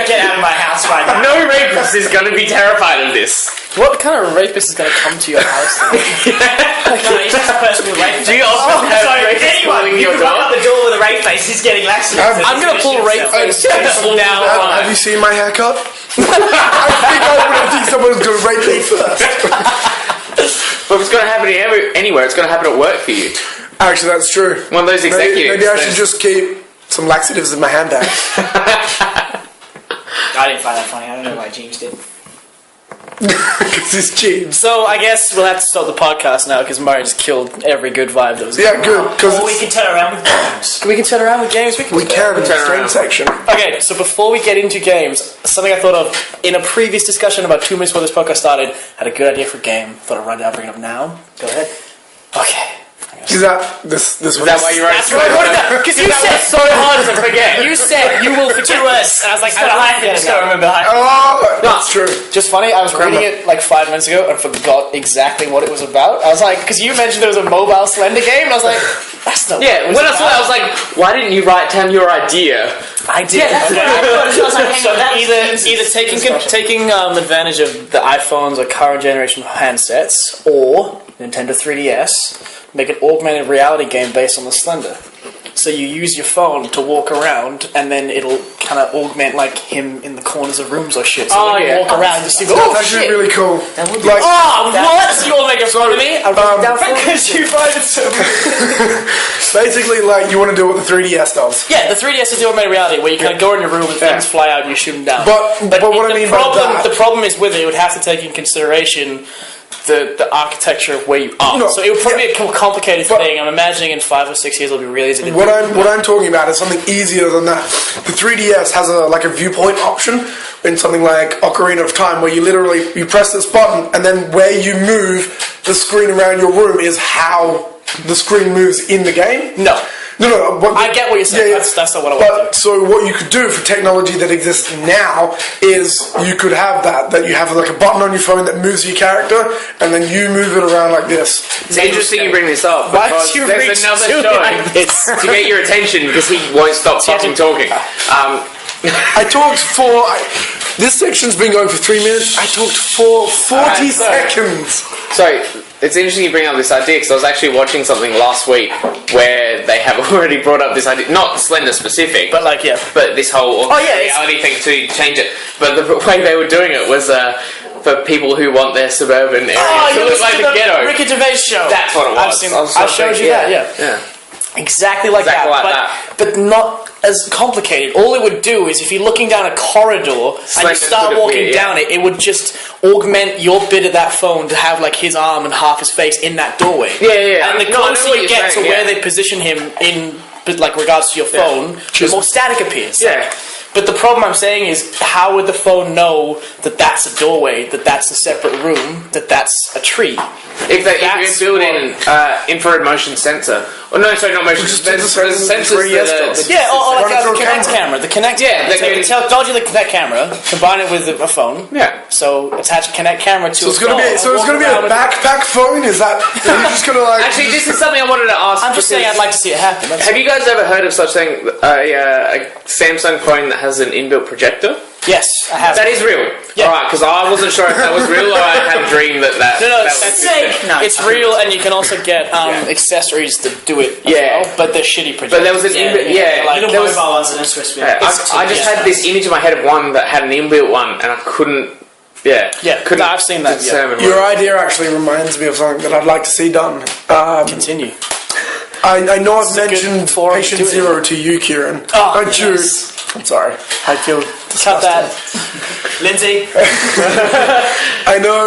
Get out of my house right now. No rapist is going to be terrified of this. What kind of rapist is going to come to your house? No, it's just a person with a rape face. Do you also have So rapists anyone, calling you your can rock door? up the door with a rape face, he's getting laxatives. I'm going to pull rape face now. Have you seen my haircut? I think someone's gonna rape me first. But if it's going to happen anywhere, it's going to happen at work for you. Actually, that's true. One of those executives. Maybe I should just keep some laxatives in my handbag. I didn't find that funny. I don't know why James did. Because it's cheap. So I guess we'll have to stop the podcast now because Murray just killed every good vibe that was. Yeah, good. Because Or we can turn around with games. We can turn around with games. we can in the turn stream around. section. Okay, so before we get into games, something I thought of in a previous discussion about 2 minutes before this podcast started, had a good idea for a game. Thought I'd run down, bring it up now. Go ahead. Okay. Is that this? Is that why you wrote That's what I wrote down. Because you said so hard to forget? you said you will forget us, and I was like, I Just don't remember how. Oh, that's true. Just funny, I was reading it like 5 minutes ago and forgot exactly what it was about. I was like, because you mentioned there was a mobile Slender game, and I was like, that's not. Yeah, when I saw that, I was like, why didn't you write down your idea? I did. Yeah, that's what I thought. I was like, hang on, that's Either taking advantage of the iPhones or current generation handsets, or Nintendo 3DS, make an augmented reality game based on the Slender. So you use your phone to walk around, and then it'll kind of augment like him in the corners of rooms or shit. So Oh, you yeah. walk around and just go, That's oh actually shit! really cool. That would be Like, Oh, what? You all make it fun of me? I wrote it down for you. because you find it so basically, like you want to do what the 3DS does. Yeah, the 3DS is the augmented reality where you kind of go in your room and things fly out and you shoot them down. But what I mean by that, the problem is with it would have to take in consideration the architecture of where you are. No, So it would probably be a complicated but- thing. I'm imagining in 5 or 6 years it'll be really easy to do. what I'm talking about is something easier than that. The 3DS has a viewpoint option in something like Ocarina of Time, where you press this button, and then where you move the screen around your room is how the screen moves in the game. No. No. I get what you're saying. That's not what I want to do. But so what you could do for technology that exists now is you could have that you have like a button on your phone that moves your character, and then you move it around like this. It's interesting you bring this up Why because did you there's reach another to me show like this? to get your attention because he won't stop fucking talking. I talked for this section's been going for 3 minutes. I talked for 40 seconds. So it's interesting you bring up this idea because I was actually watching something last week where they have already brought up this idea, not Slender specific, But like, yeah. but this whole it's- reality thing to change it. But the way they were doing it was for people who want their suburban area to look like the ghetto. Ricky Gervais show. That's what it was. I showed you that, yeah. Yeah. Exactly like Exactly that, like that. but not as complicated. All it would do is if you're looking down a corridor and you Slender start could walking appear, yeah. down it, it would just augment your bit of that phone to have like his arm and half his face in that doorway. Yeah. And the No, I know closer what you you're get saying, to where yeah. they position him in, like regards to your phone, the more static appears. Yeah. But the problem I'm saying is, how would the phone know that that's a doorway, that that's a separate room, that that's a tree? If you build in infrared motion sensor, or no, sorry, not motion sensor, sensors that or like the Kinect camera. The Kinect camera. So it tells you the Kinect camera, combine it with a phone. Yeah. So attach a Kinect camera to it's gonna be a backpack phone. Is that you're just gonna like? Actually, this is something I wanted to ask. I'm just saying I'd like to see it happen. Have you guys ever heard of such thing? A Samsung phone that has an inbuilt projector? Yes, I have. That is real. Yeah. Alright, because I wasn't sure if that was real or I had a dream that it's real, and you can also get accessories to do it as well, but they're shitty projectors. But there was an inbuilt, little mobile ones and a Swiss bit. I just had this image in my head of one that had an inbuilt one, and I couldn't. Couldn't I've seen that. Your idea actually reminds me of something that I'd like to see done. Continue. I know I've mentioned Patient Zero to you, Kieran. Yes. I'm sorry. I feel disgusted. Cut that. Lindsay? I know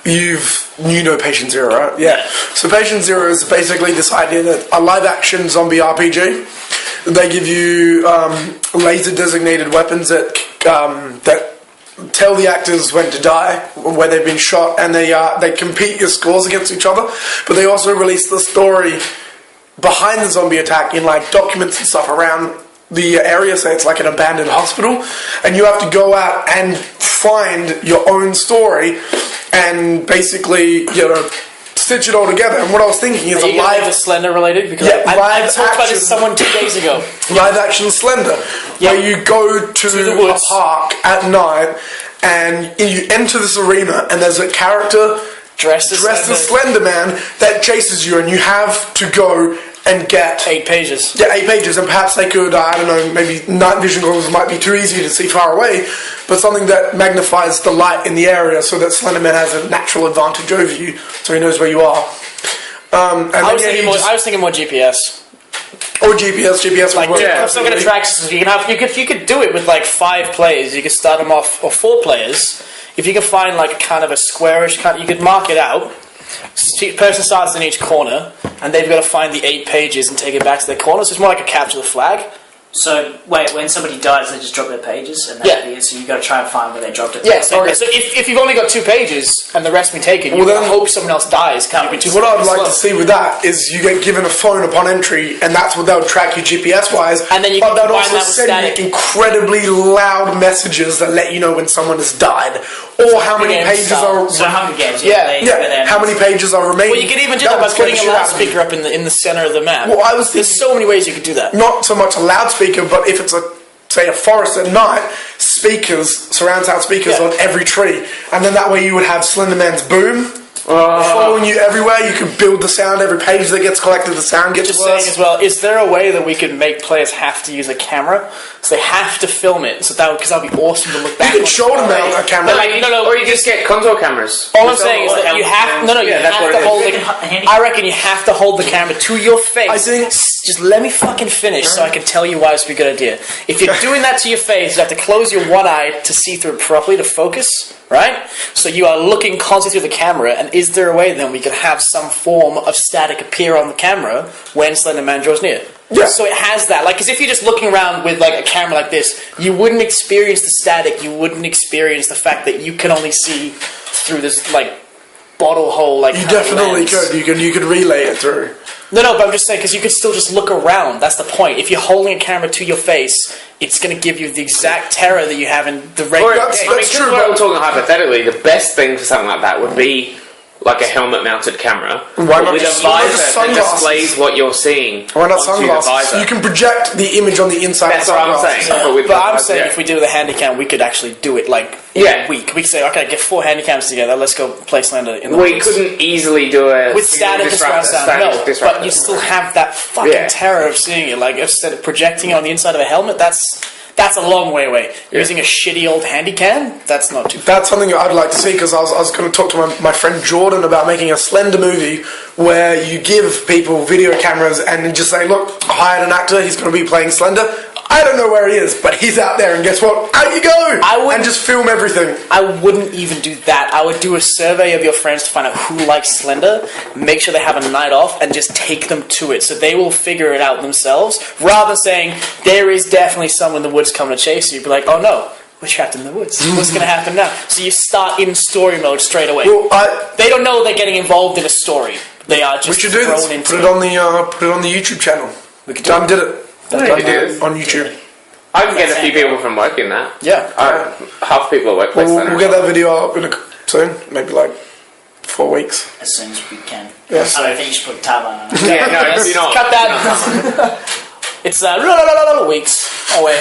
you know Patient Zero, right? Yeah. So Patient Zero is basically this idea that a live-action zombie RPG. They give you laser-designated weapons that tell the actors when to die, where they've been shot, and they compete your scores against each other. But they also release the story behind the zombie attack in like documents and stuff around the area. So it's like an abandoned hospital, and you have to go out and find your own story and basically stitch it all together. And what I was thinking is a live Slender related, because I talked about this to someone 2 days ago. Live action Slender, where you go to the woods, a park at night and you enter this arena, and there's a character dressed as Slender Man that chases you, and you have to go and get 8 pages. Yeah, 8 pages, and perhaps they could, I don't know, maybe night vision goggles might be too easy to see far away, but something that magnifies the light in the area so that Slender Man has a natural advantage over you, so he knows where you are. I was thinking more GPS. Or GPS like some kind of tracks. You could do it with like 5 players. You could start them off, or 4 players. If you can find like kind of a squarish you could mark it out. Person starts in each corner, and they've got to find the 8 pages and take it back to their corner. So it's more like a capture the flag. So, wait, when somebody dies, they just drop their pages? And so you've got to try and find where they dropped it. Yeah, so if you've only got 2 pages and the rest been taken, you then hope someone else dies. What I'd like to see with that is you get given a phone upon entry, and that's what they'll track you GPS-wise. And then you can combine that with static. Incredibly loud messages that let you know when someone has died. Or how many pages are... So Hunger Games. How many pages are remaining. Well, you could even do that by putting a loudspeaker up in the center of the map. Well, I was thinking... There's so many ways you could do that. Not so much a loudspeaker, but if it's a forest at night, surround sound speakers on every tree, and then that way you would have Slender Man's boom following you everywhere. You can build the sound. Every page that gets collected, the sound gets just worse. Saying as well, is there a way that we could make players have to use a camera, so they have to film it? So because that'd be awesome to look back. You can shoulder mount a camera, or you just get contour cameras. All I'm saying is that you have to hold I reckon you have to hold the camera to your face. I think. Just let me fucking finish so I can tell you why it's a good idea. If you're doing that to your face, you have to close your one eye to see through it properly, to focus, right? So you are looking constantly through the camera, and is there a way then we could have some form of static appear on the camera when Slender Man draws near? Yeah. So it has that. Like, because if you're just looking around with like a camera like this, you wouldn't experience the static, you wouldn't experience the fact that you can only see through this like bottle hole like. You definitely could. You could relay it through. No, but I'm just saying, because you could still just look around. That's the point. If you're holding a camera to your face, it's going to give you the exact terror that you have in the regular game. That's true. We're talking hypothetically. The best thing for something like that would be like a helmet-mounted camera with a visor that displays what you're seeing. Why not sunglasses? You can project the image on the inside. That's what I'm saying. But I'm saying if we do the handycam, we could actually do it like a week. We could say, okay, get 4 handycams together. Let's go play Slender in the woods. Couldn't easily do it with static surround sound. No, but you still have that fucking terror of seeing it. Like instead of projecting it on the inside of a helmet, that's a long way away. Using a shitty old handycam, that's not too far. That's something I'd like to see, because I was going to talk to my friend Jordan about making a Slender movie where you give people video cameras and just say, look, I hired an actor, he's going to be playing Slender. I don't know where he is, but he's out there, and guess what? Out you go! And just film everything. I wouldn't even do that. I would do a survey of your friends to find out who likes Slender, make sure they have a night off, and just take them to it, so they will figure it out themselves, rather than saying, there is definitely someone in the woods coming to chase you. Be like, oh no, we're trapped in the woods. What's going to happen now? So you start in story mode straight away. Well, they don't know they're getting involved in a story. They are just we should do this. into Put it on the YouTube channel. We could Done did it. Yeah, Done you did did. it on YouTube. I can get a few people from work in that. Yeah. Half people at workplace. We'll get that video up soon. Maybe like 4 weeks. As soon as we can. Yes. I don't think you should put a tab on it. Yeah, no, you're not. Cut that. It's weeks away.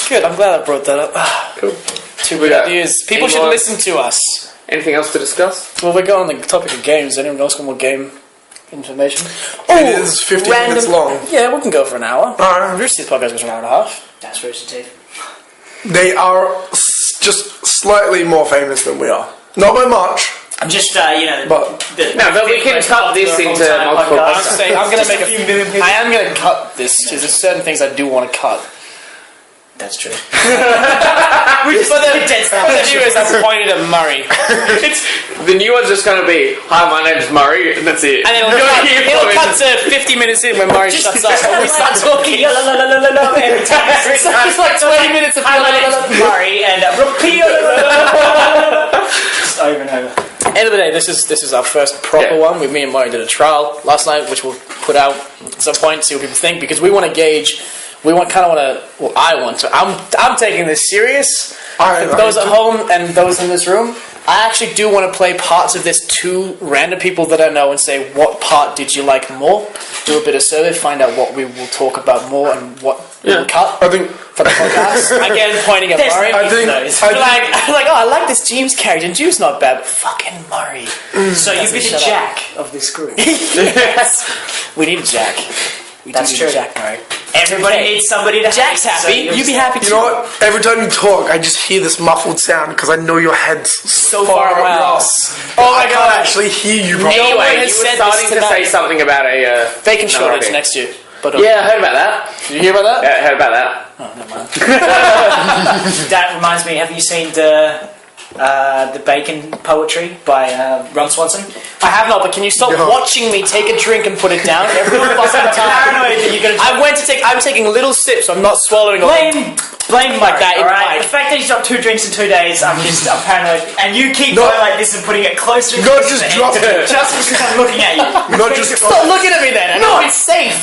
Good, I'm glad I brought that up. Cool. Two good ideas. People should more? listen to us. Anything else to discuss? Well, we're going on the topic of games. Anyone else got more game information? It is 15 minutes long. Yeah, we can go for an hour. Alright. Usually the podcast goes for an hour and a half. That's Rooster Teeth. They are just slightly more famous than we are. Not by much. I'm just, But but we can cut this into multiple I'm saying I'm going to make few million people. I am going to cut this because there's certain things I do want to cut. That's true. But the viewers have pointed at Murray, The new one's just going to be, hi, my name's Murray, and that's it. and it'll cut to 50 minutes in when Murray shuts up and we start talking. Every time It's like 20 minutes of Hi, my name's Murray, and repeat. Just over and over. End of the day, this is our first proper one. Me and Murray did a trial last night, which we'll put out at some point, see what people think, because we want to gauge. I want to. I'm taking this serious. For those at home and those in this room, I actually do want to play parts of this to random people that I know and say, what part did you like more? Do a bit of survey, find out what we will talk about more and what we will cut. I think for the podcast. Again, pointing at Murray. I like this James character, and James not bad, but fucking Murray. So you'd be the Jack of this group. Yes. We need a Jack. That's true. Jack Murray. Everybody needs somebody to Jack's happy. You'd be happy too. You know what? Every time you talk, I just hear this muffled sound because I know your head's so far away. Oh my god! I can't actually hear you. Bro. Anyway, you were starting to say something about a bacon shortage next year. But yeah, I heard about that. Did you hear about that? Yeah, I heard about that. Oh, never mind. That reminds me. Have you seen the Bacon Poetry by Ron Swanson? I have not, but can you stop watching me take a drink and put it down every fucking time? Paranoid that you're gonna. I was taking little sips, so I'm not swallowing all. Blame like that in the right? mic. The fact that he's dropped 2 drinks in 2 days, I'm paranoid. And you keep going like this and putting it closer. Not just drop it. Just because I'm looking at you. Not just Stop looking at me then. I know it's safe.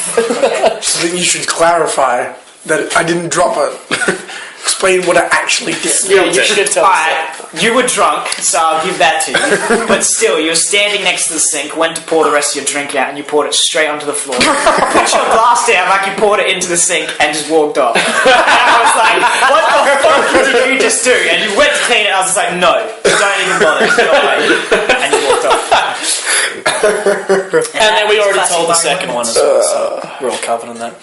So then you should clarify that I didn't drop it. Explain what I actually did. Yeah, you should have told us. You were drunk, so I'll give that to you. But still, you're standing next to the sink, went to pour the rest of your drink out, and you poured it straight onto the floor. Put your glass down like you poured it into the sink, and just walked off. And I was like, what the fuck did you just do? And you went to clean it, I was just like, no, don't even bother. Get away. And you walked off. And then we already told the second one as well, so we're all covered on that.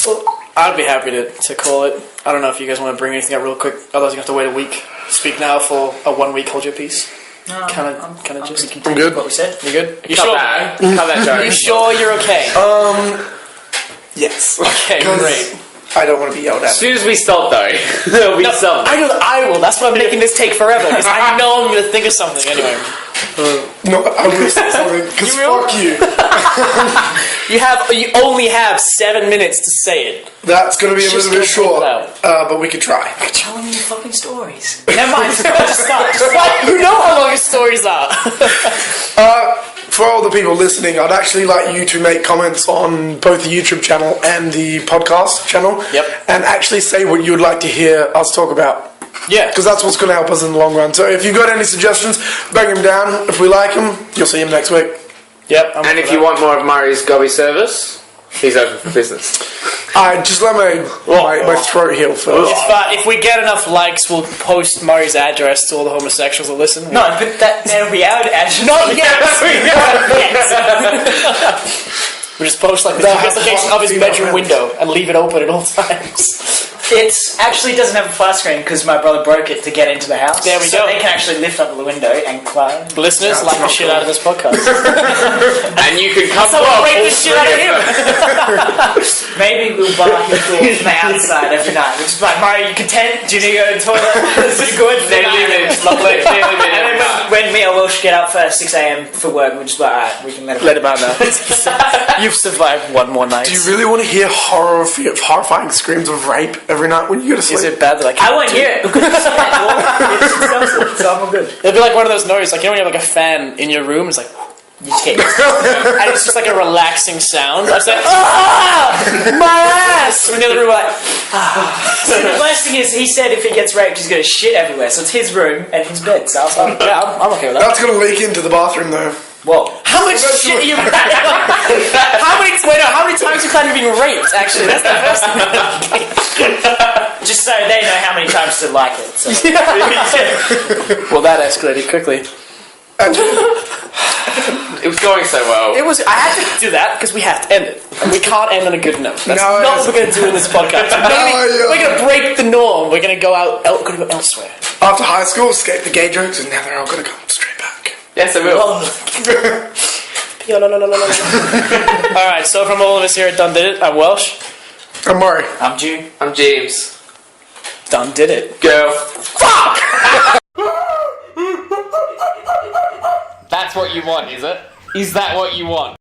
Well, I'd be happy to call it. I don't know if you guys want to bring anything up real quick. Otherwise, you have to wait a week. Speak now for a 1 week. Hold your peace. Kind of just. I'm good. What we said. You good? You Cut sure? that. Cut that joke. You sure you're okay? Yes. Okay, great. I don't want to be yelled As at. soon as we stop, though, we stop. I know that I will. That's why I'm making this take forever. Because I know I'm going to think of something anyway. No, I will say something because You will? fuck you. You only have 7 minutes to say it. That's going to be a Just little bit gonna pull short, it out. but we could try. Telling me your fucking stories. Never mind. Just stop. What? You know how long his stories are. For all the people listening, I'd actually like you to make comments on both the YouTube channel and the podcast channel. Yep. And actually say what you would like to hear us talk about. Yeah. Because that's what's going to help us in the long run. So if you've got any suggestions, bang them down. If we like them, you'll see him next week. Yep. And if you want more of Murray's gobby service, he's open for business. Just let my throat heal first. If we get enough likes, we'll post Murray's address to all the homosexuals that listen. No, but that'll be our address. Not yet. We just post like the application of his bedroom window and leave it open at all times. It actually doesn't have a flat screen because my brother broke it to get into the house. There we so go. they can actually lift up the window and climb. Listeners, like the shit out of this podcast. And you can come So we'll break the shit out of him. Maybe we'll bar him from the outside every night. Which is like, Mario, you content? Do you need to go to the toilet? Is it good? Daily minutes, lovely. Daily And then minutes. when me or Welsh get up at 6 a.m. for work, we're just like, alright, we can let him Let him out now. You've survived one more night. Do you really want to hear horrifying screams of rape every night when you go to sleep? Is it bad that I I can't won't do hear it because it's it, so I'm all good. It'd be like one of those noises, like you know when you have like a fan in your room, it's like, You just get and it's just like a relaxing sound. I was like, my ass! And the other room, we're like, So the worst thing is, he said if he gets raped, he's going to shit everywhere. So it's his room and his bed. So I was like, yeah, I'm okay with that. That's gonna leak into the bathroom though. whoa. How much shit are you? How many times you plan on being raped? Actually, that's the first thing. Just so they know how many times to like it. So. Well, that escalated quickly. It was going so well. It was. I had to do that because we have to end it, and we can't end on a good note. That's No, not what we're going to do in this podcast. yeah. We're going to break the norm. We're going to go out. Going to go elsewhere. After high school, escape the gay jokes, and now they're all gonna come straight back. Yes, I will. All right. So from all of us here at Done Did It, I'm Welsh. I'm Murray. I'm Jew. I'm James. Done Did It. Girl. That's what you want, is it? Is that what you want?